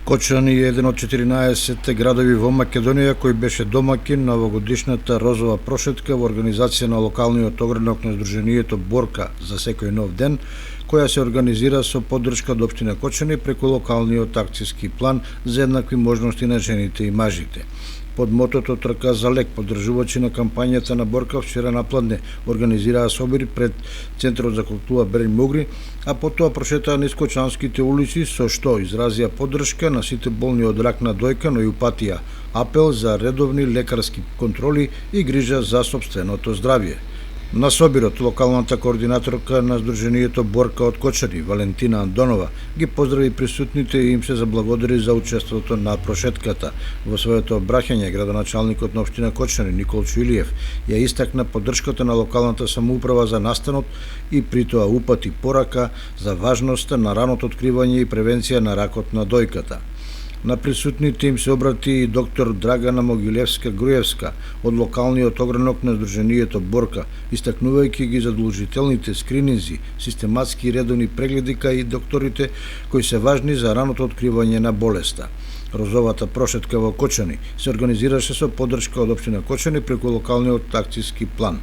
Кочани е еден од 14 градови во Македонија кој беше домаќин на овогодишната розова прошетка во организација на локалниот огранок на Сдруженијето Борка за секој нов ден, која се организира со поддршка од општина Кочани преку локалниот акцијски план за еднакви можности на жените и мажите. Под мотото Трка за лек, поддржувачи на кампањата на Борка вчера напладне организираа собир пред Центарот за култура Берин Мугри, а потоа прошетаа низ Кочанските улици, со што изразија поддршка на сите болни од рак на дојка, но и упатија апел за редовни лекарски контроли и грижа за сопственото здравје. На собирот, локалната координаторка на Сдруженијето Борка од Кочани, Валентина Андонова, ги поздрави присутните и им се заблагодари за учеството на прошетката. Во своето обраќање, градоначалникот на општина Кочани, Никол Чуилиев, ја истакна поддршката на локалната самоуправа за настанот и при тоа упати порака за важноста на раното откривање и превенција на ракот на дојката. На присутните им се обрати и доктор Драгана Могилевска-Груевска од локалниот огранок на Сдруженијето Борка, истакнувајќи ги задолжителните скрининзи, систематски и редовни прегледи кај докторите кои се важни за раното откривање на болеста. Розовата прошетка во Кочани се организираше со поддршка од општина Кочани преку локалниот акцијски план.